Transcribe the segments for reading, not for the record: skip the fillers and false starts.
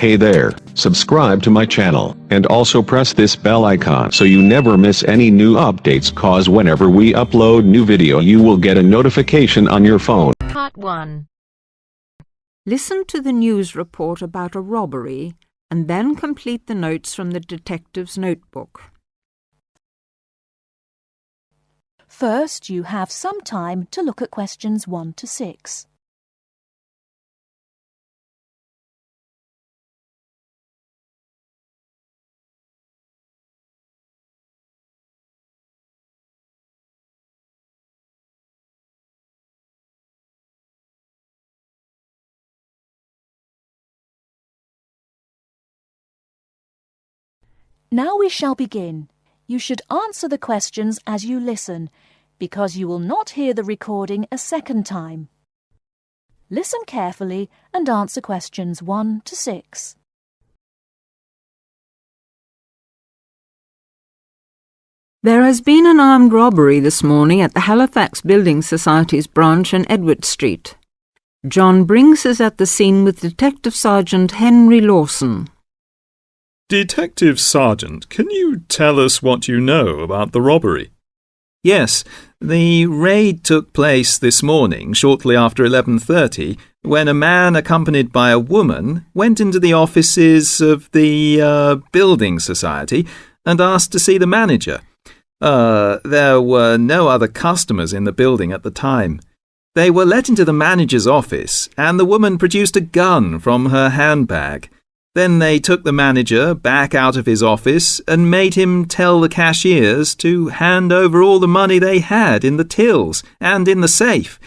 Hey there, subscribe to my channel, and also press this bell icon so you never miss any new updates, cause whenever we upload new video you will get a notification on your phone. Part 1. Listen to the news report about a robbery and then complete the notes from the detective's notebook. First, you have some time to look at questions 1 to 6. Now we shall begin. You should answer the questions as you listen, because you will not hear the recording a second time. Listen carefully and answer questions 1 to 6. There has been an armed robbery this morning at the Halifax Building Society's branch on Edward Street. John Brinks is at the scene with Detective Sergeant Henry Lawson. Detective Sergeant, can you tell us what you know about the robbery? Yes, the raid took place this morning, shortly after 11:30, when a man accompanied by a woman went into the offices of the Building Society and asked to see the manager. There were no other customers in the building at the time. They were let into the manager's office, and the woman produced a gun from her handbag. Then they took the manager back out of his office and made him tell the cashiers to hand over all the money they had in the tills and in the safe.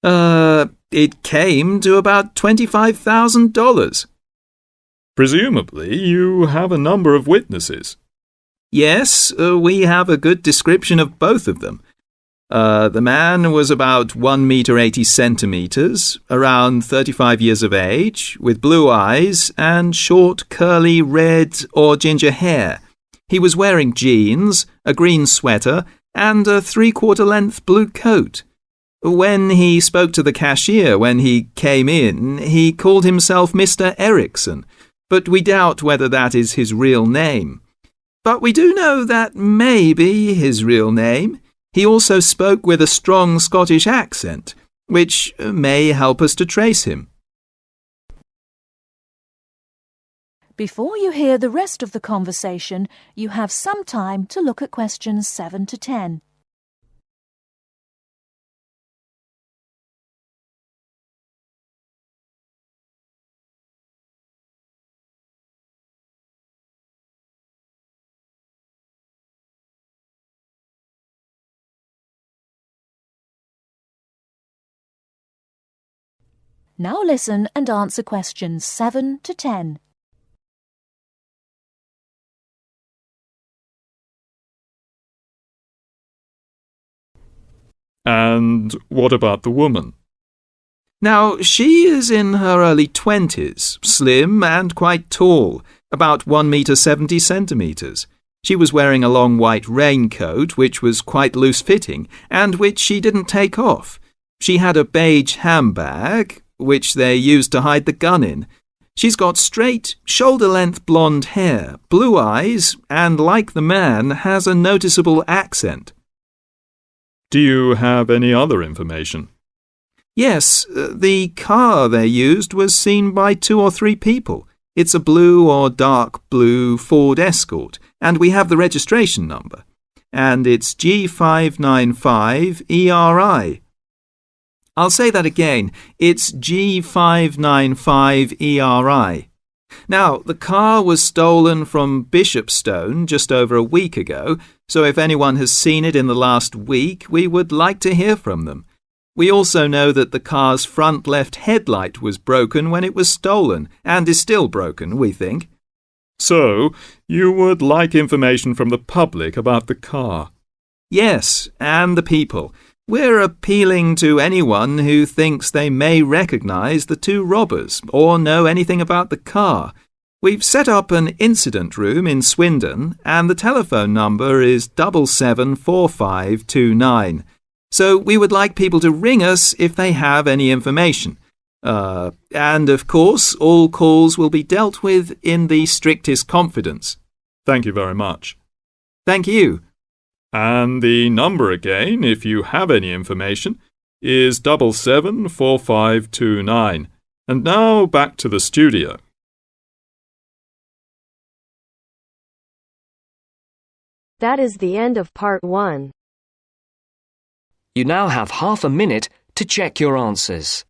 It came to about $25,000. Presumably, you have a number of witnesses. Yes, we have a good description of both of them. The man was about 1 meter 80 centimeters, around 35 years of age, with blue eyes and short, curly red or ginger hair. He was wearing jeans, a green sweater, and a 3/4 length blue coat. When he spoke to the cashier when he came in, he called himself Mr. Erickson, but we doubt whether that is his real name. But we do know that may be his real name. He also spoke with a strong Scottish accent, which may help us to trace him. Before you hear the rest of the conversation, you have some time to look at questions 7 to 10. Now listen and answer questions 7 to 10. And what about the woman? Now, she is in her early 20s, slim and quite tall, about 1 meter 70 centimeters. She was wearing a long white raincoat, which was quite loose-fitting, and which she didn't take off. She had a beige handbag, which they used to hide the gun in. She's got straight, shoulder-length blonde hair, blue eyes, and like the man, has a noticeable accent. Do you have any other information? Yes, the car they used was seen by 2 or 3 people. It's a blue or dark blue Ford Escort, and we have the registration number. And it's G595ERI. I'll say that again. It's G595ERI. Now, the car was stolen from Bishopstone just over a week ago, so if anyone has seen it in the last week, we would like to hear from them. We also know that the car's front left headlight was broken when it was stolen, and is still broken, we think. So, you would like information from the public about the car? Yes, and the people. We're appealing to anyone who thinks they may recognise the 2 robbers or know anything about the car. We've set up an incident room in Swindon and the telephone number is 774529. So we would like people to ring us if they have any information. And of course, all calls will be dealt with in the strictest confidence. Thank you very much. Thank you. And the number again, if you have any information, is 774529. And now back to the studio. That is the end of part 1. You now have half a minute to check your answers.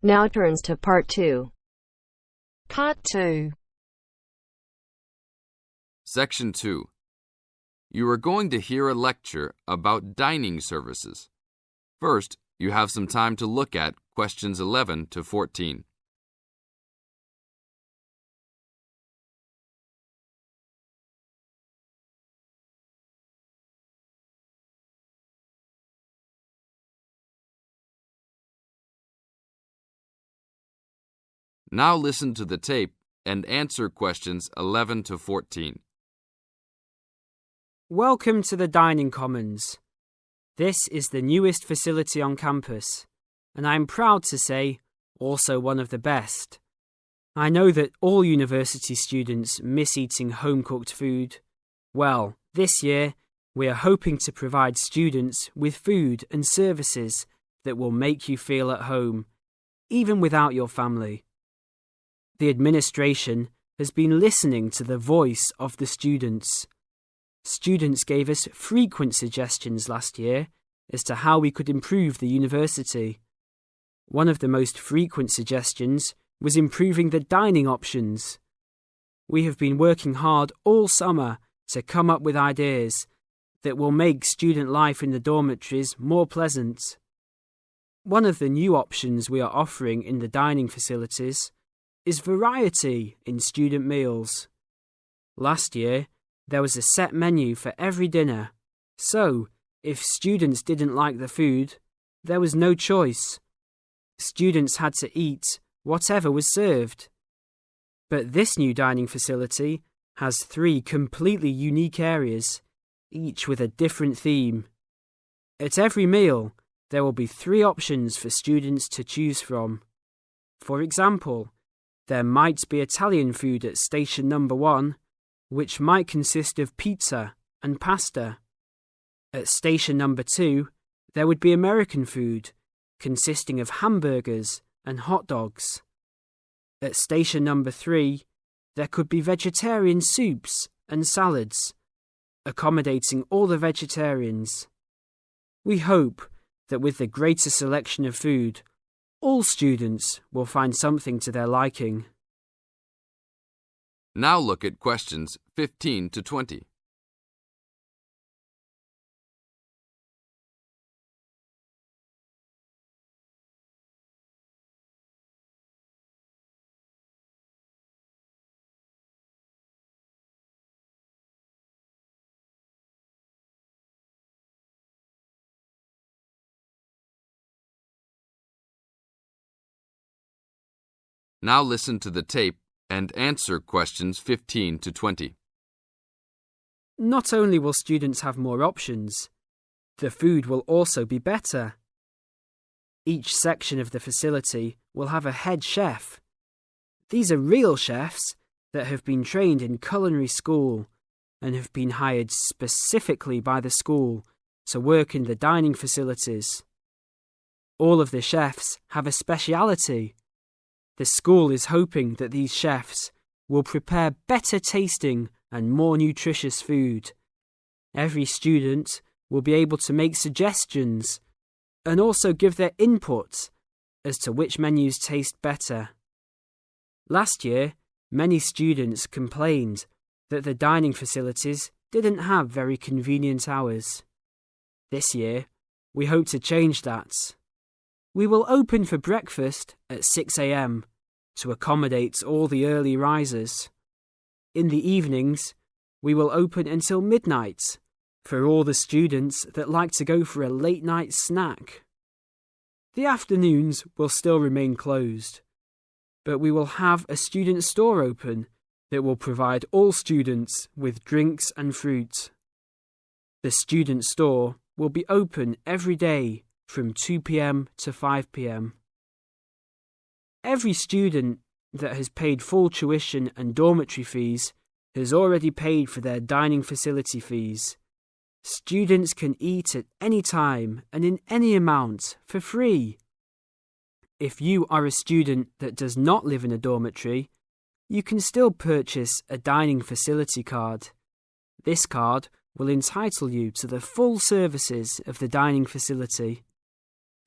Now turns to part 2. Part 2. Section 2. You are going to hear a lecture about dining services. First, you have some time to look at questions 11 to 14. Now listen to the tape and answer questions 11 to 14. Welcome to the Dining Commons. This is the newest facility on campus, and I'm proud to say, also one of the best. I know that all university students miss eating home-cooked food. Well, this year, we are hoping to provide students with food and services that will make you feel at home, even without your family. The administration has been listening to the voice of the students. Students gave us frequent suggestions last year as to how we could improve the university. One of the most frequent suggestions was improving the dining options. We have been working hard all summer to come up with ideas that will make student life in the dormitories more pleasant. One of the new options we are offering in the dining facilities is variety in student meals. Last year, there was a set menu for every dinner, so if students didn't like the food, there was no choice. Students had to eat whatever was served. But this new dining facility has 3 completely unique areas, each with a different theme. At every meal, there will be 3 options for students to choose from. For example, there might be Italian food at station number 1, which might consist of pizza and pasta. At station number 2, there would be American food, consisting of hamburgers and hot dogs. At station number 3, there could be vegetarian soups and salads, accommodating all the vegetarians. We hope that with the greater selection of food, all students will find something to their liking. Now look at questions 15 to 20. Now listen to the tape and answer questions 15 to 20. Not only will students have more options, the food will also be better. Each section of the facility will have a head chef. These are real chefs that have been trained in culinary school and have been hired specifically by the school to work in the dining facilities. All of the chefs have a speciality. The school is hoping that these chefs will prepare better tasting and more nutritious food. Every student will be able to make suggestions and also give their input as to which menus taste better. Last year, many students complained that the dining facilities didn't have very convenient hours. This year, we hope to change that. We will open for breakfast at 6 a.m. to accommodate all the early risers. In the evenings, we will open until midnight for all the students that like to go for a late-night snack. The afternoons will still remain closed, but we will have a student store open that will provide all students with drinks and fruit. The student store will be open every day from 2 p.m. to 5 p.m. Every student that has paid full tuition and dormitory fees has already paid for their dining facility fees. Students can eat at any time and in any amount for free. If you are a student that does not live in a dormitory, you can still purchase a dining facility card. This card will entitle you to the full services of the dining facility.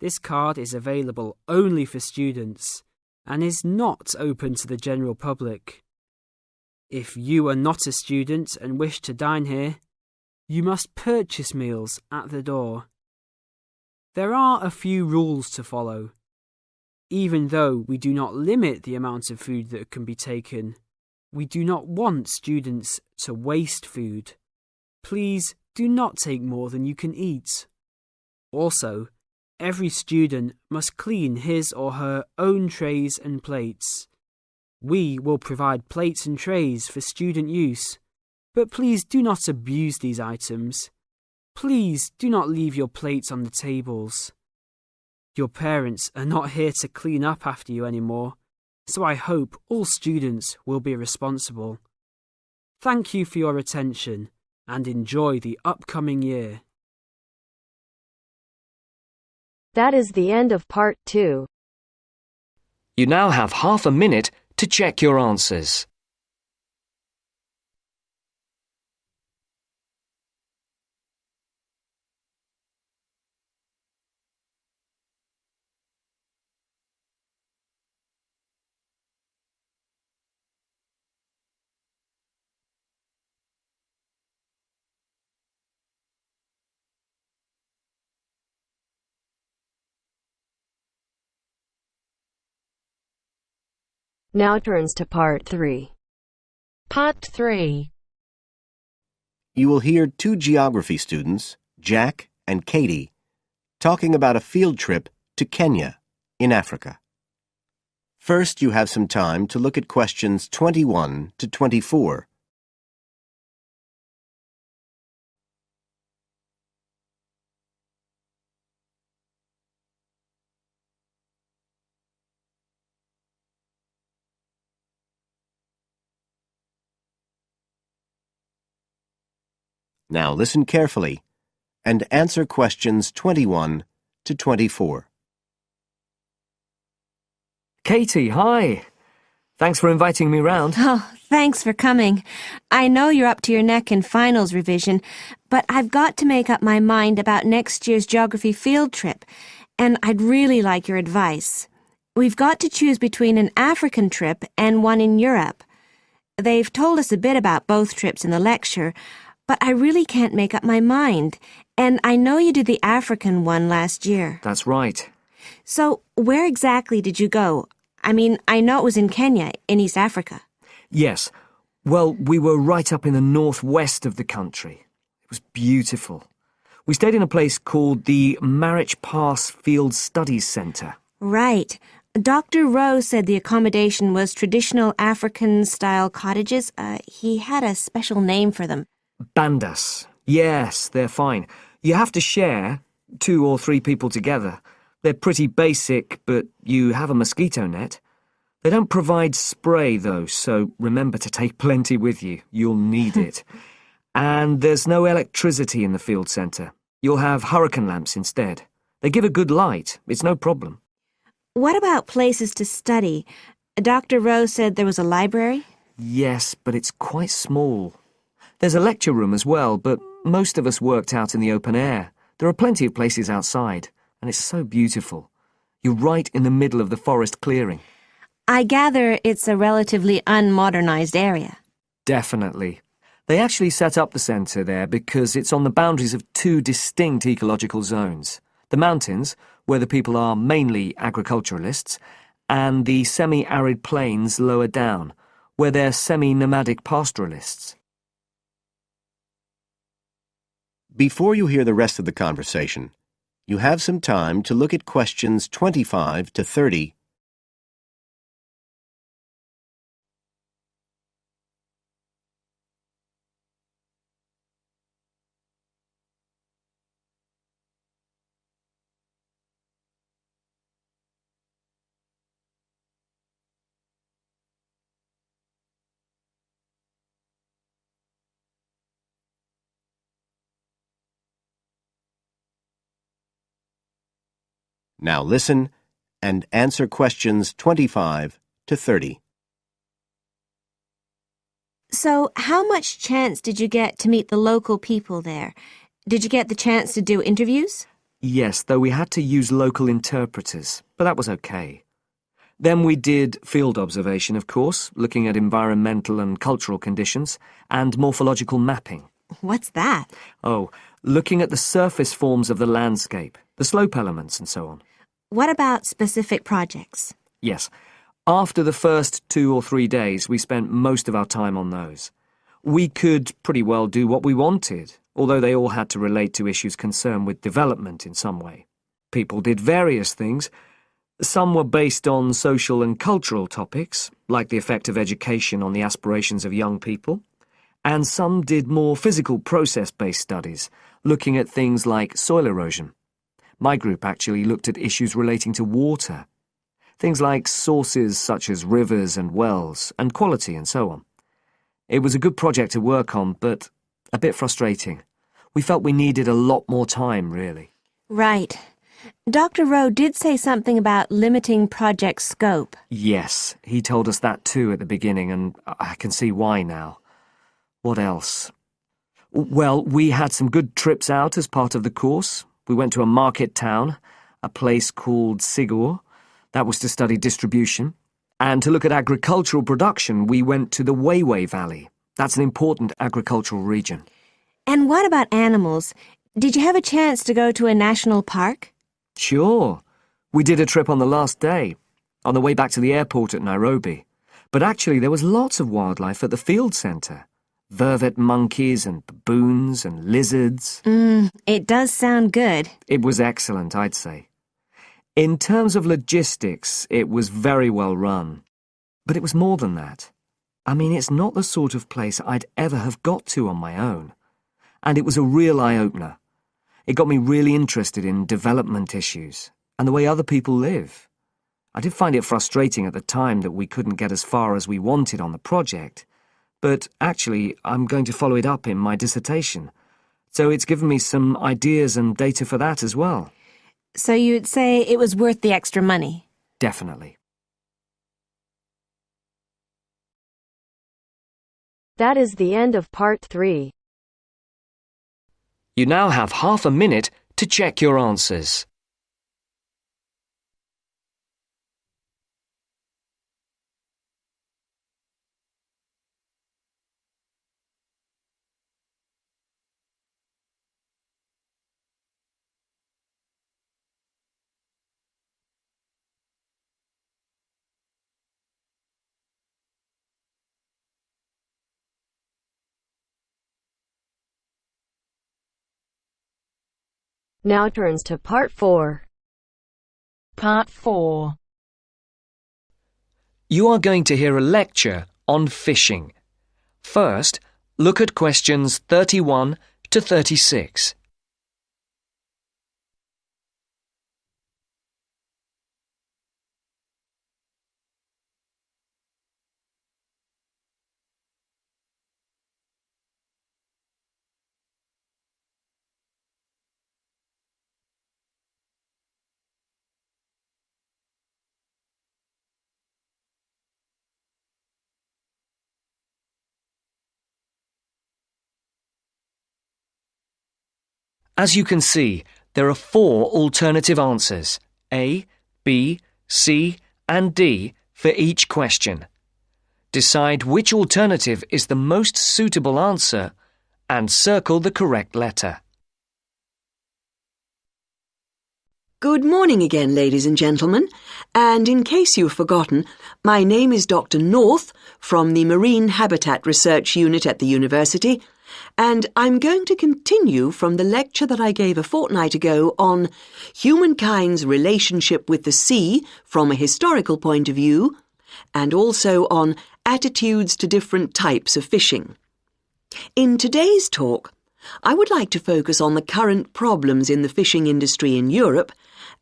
This card is available only for students and is not open to the general public. If you are not a student and wish to dine here, you must purchase meals at the door. There are a few rules to follow. Even though we do not limit the amount of food that can be taken, we do not want students to waste food. Please do not take more than you can eat. Also, every student must clean his or her own trays and plates. We will provide plates and trays for student use, but please do not abuse these items. Please do not leave your plates on the tables. Your parents are not here to clean up after you anymore, so I hope all students will be responsible. Thank you for your attention and enjoy the upcoming year. That is the end of part 2. You now have half a minute to check your answers. Now turns to part 3. Part 3. You will hear two geography students, Jack and Katie, talking about a field trip to Kenya in Africa. First, you have some time to look at questions 21 to 24. Now listen carefully and answer questions 21 to 24. Katie, hi. Thanks for inviting me round. Oh, thanks for coming. I know you're up to your neck in finals revision, but I've got to make up my mind about next year's geography field trip, and I'd really like your advice. We've got to choose between an African trip and one in Europe. They've told us a bit about both trips in the lecture, but I really can't make up my mind, and I know you did the African one last year. That's right. So, where exactly did you go? I mean, I know it was in Kenya, in East Africa. Yes. Well, we were right up in the northwest of the country. It was beautiful. We stayed in a place called the Marich Pass Field Studies Centre. Right. Dr. Rose said the accommodation was traditional African-style cottages. He had a special name for them. Bandas. Yes, they're fine. You have to share, 2 or 3 people together. They're pretty basic, but you have a mosquito net. They don't provide spray, though, so remember to take plenty with you. You'll need it. And there's no electricity in the field centre. You'll have hurricane lamps instead. They give a good light. It's no problem. What about places to study? Dr. Rose said there was a library? Yes, but it's quite small. There's a lecture room as well, but most of us worked out in the open air. There are plenty of places outside, and it's so beautiful. You're right in the middle of the forest clearing. I gather it's a relatively unmodernized area. Definitely. They actually set up the centre there because it's on the boundaries of 2 distinct ecological zones. The mountains, where the people are mainly agriculturalists, and the semi-arid plains lower down, where they're semi-nomadic pastoralists. Before you hear the rest of the conversation, you have some time to look at questions 25 to 30. Now listen and answer questions 25 to 30. So, how much chance did you get to meet the local people there? Did you get the chance to do interviews? Yes, though we had to use local interpreters, but that was okay. Then we did field observation, of course, looking at environmental and cultural conditions, and morphological mapping. What's that? Oh, looking at the surface forms of the landscape, the slope elements and so on. What about specific projects? Yes. After the first 2 or 3 days, we spent most of our time on those. We could pretty well do what we wanted, although they all had to relate to issues concerned with development in some way. People did various things. Some were based on social and cultural topics, like the effect of education on the aspirations of young people, and some did more physical process-based studies, looking at things like soil erosion. My group actually looked at issues relating to water, things like sources such as rivers and wells, and quality and so on. It was a good project to work on, but a bit frustrating. We felt we needed a lot more time, really. Right. Dr. Rowe did say something about limiting project scope. Yes, he told us that too at the beginning, and I can see why now. What else? Well, we had some good trips out as part of the course. We went to a market town, a place called Sigur. That was to study distribution. And to look at agricultural production, we went to the Weiwei Valley. That's an important agricultural region. And what about animals? Did you have a chance to go to a national park? Sure. We did a trip on the last day, on the way back to the airport at Nairobi. But actually there was lots of wildlife at the field centre. Vervet monkeys and baboons and lizards. It does sound good. It was excellent, I'd say. In terms of logistics, it was very well run. But it was more than that. I mean, it's not the sort of place I'd ever have got to on my own. And it was a real eye-opener. It got me really interested in development issues and the way other people live. I did find it frustrating at the time that we couldn't get as far as we wanted on the project, but actually I'm going to follow it up in my dissertation, so it's given me some ideas and data for that as well. So you'd say it was worth the extra money? Definitely. That is the end of part 3. You now have half a minute to check your answers. Now turns to part 4. Part 4. You are going to hear a lecture on fishing. First, look at questions 31 to 36. As you can see, there are 4 alternative answers, A, B, C, and D, for each question. Decide which alternative is the most suitable answer and circle the correct letter. Good morning again, ladies and gentlemen. And in case you've forgotten, my name is Dr. North from the Marine Habitat Research Unit at the university, and I'm going to continue from the lecture that I gave a fortnight ago on humankind's relationship with the sea from a historical point of view, and also on attitudes to different types of fishing. In today's talk, I would like to focus on the current problems in the fishing industry in Europe,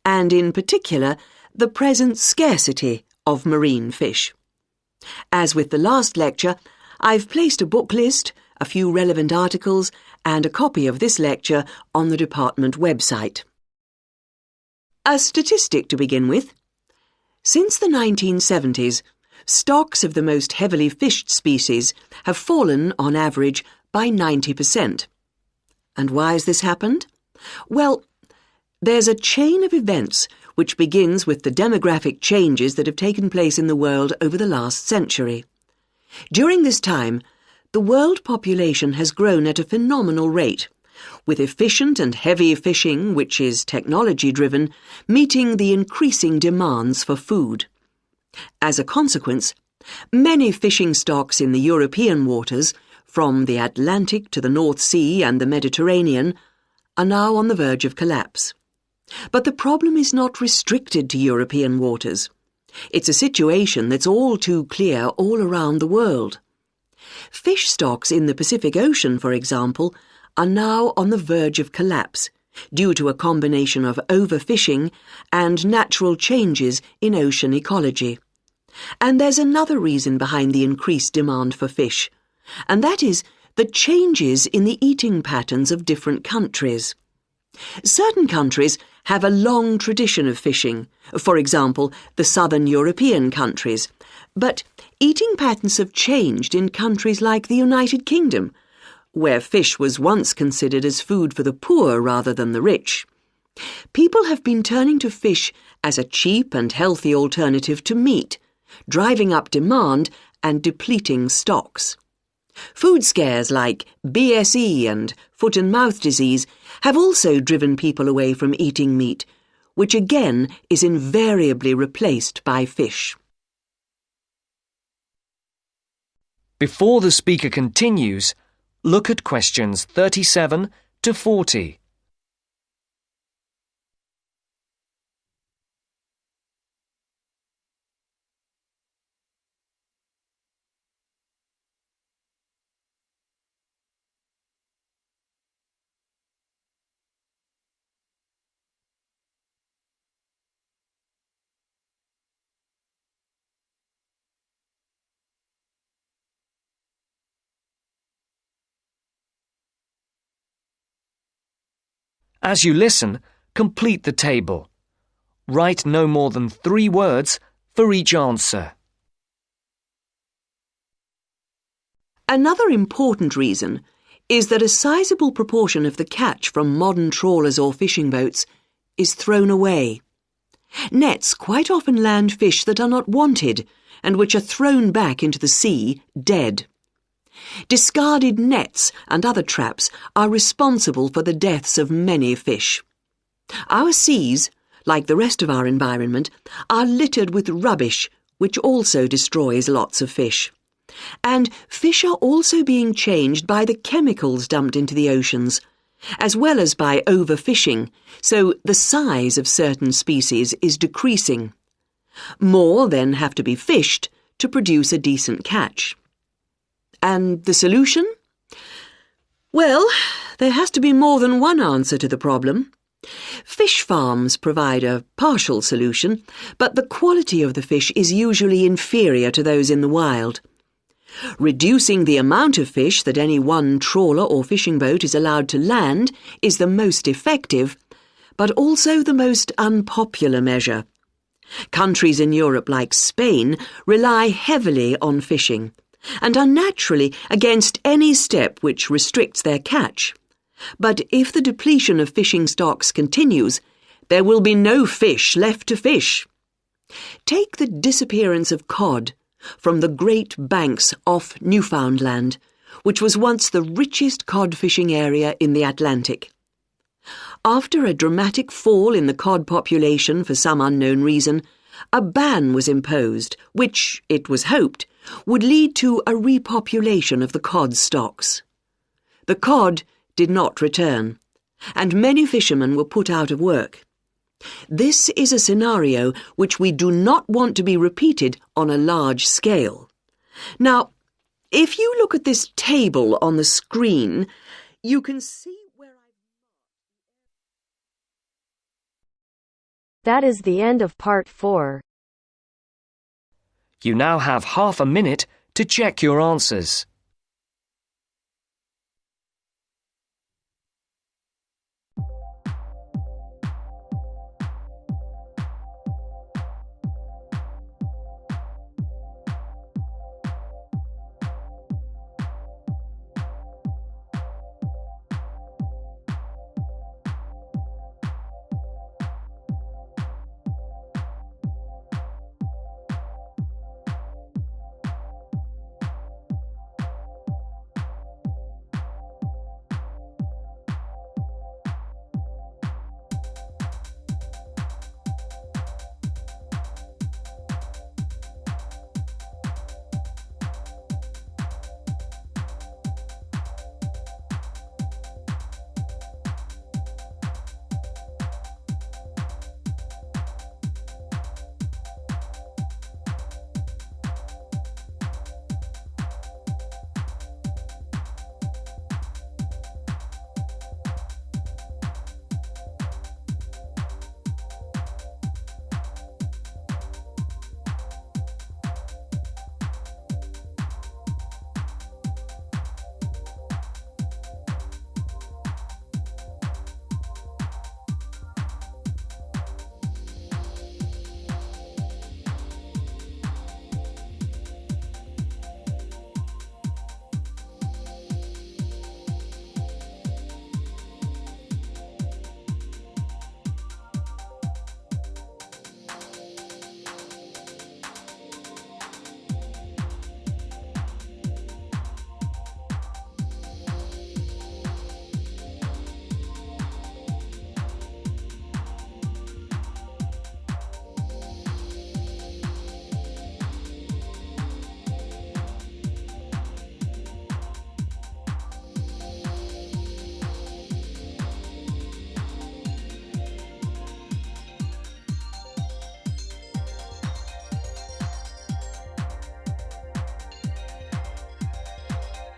and in particular, the present scarcity of marine fish. As with the last lecture, I've placed a book list, a few relevant articles, and a copy of this lecture on the department website. A statistic to begin with. Since the 1970s, stocks of the most heavily fished species have fallen, on average, by 90%. And why has this happened? Well, there's a chain of events which begins with the demographic changes that have taken place in the world over the last century. During this time, the world population has grown at a phenomenal rate, with efficient and heavy fishing, which is technology-driven, meeting the increasing demands for food. As a consequence, many fishing stocks in the European waters, from the Atlantic to the North Sea and the Mediterranean, are now on the verge of collapse. But the problem is not restricted to European waters. It's a situation that's all too clear all around the world. Fish stocks in the Pacific Ocean, for example, are now on the verge of collapse due to a combination of overfishing and natural changes in ocean ecology. And there's another reason behind the increased demand for fish, and that is the changes in the eating patterns of different countries. Certain countries have a long tradition of fishing, for example, the southern European countries, but eating patterns have changed in countries like the United Kingdom, where fish was once considered as food for the poor rather than the rich. People have been turning to fish as a cheap and healthy alternative to meat, driving up demand and depleting stocks. Food scares like BSE and foot and mouth disease have also driven people away from eating meat, which again is invariably replaced by fish. Before the speaker continues, look at questions 37 to 40. As you listen, complete the table. Write no more than 3 words for each answer. Another important reason is that a sizable proportion of the catch from modern trawlers or fishing boats is thrown away. Nets quite often land fish that are not wanted and which are thrown back into the sea dead. Discarded nets and other traps are responsible for the deaths of many fish. Our seas, like the rest of our environment, are littered with rubbish, which also destroys lots of fish. And fish are also being changed by the chemicals dumped into the oceans, as well as by overfishing, so the size of certain species is decreasing. More then have to be fished to produce a decent catch. And the solution? Well, there has to be more than one answer to the problem. Fish farms provide a partial solution, but the quality of the fish is usually inferior to those in the wild. Reducing the amount of fish that any one trawler or fishing boat is allowed to land is the most effective, but also the most unpopular measure. Countries in Europe like Spain rely heavily on fishing, and are naturally against any step which restricts their catch. But if the depletion of fishing stocks continues, there will be no fish left to fish. Take the disappearance of cod from the Great Banks off Newfoundland, which was once the richest cod fishing area in the Atlantic. After a dramatic fall in the cod population for some unknown reason, a ban was imposed, which, it was hoped, would lead to a repopulation of the cod stocks. The cod did not return, and many fishermen were put out of work. This is a scenario which we do not want to be repeated on a large scale. Now, if you look at this table on the screen, you can see where That is the end of part 4. You now have half a minute to check your answers.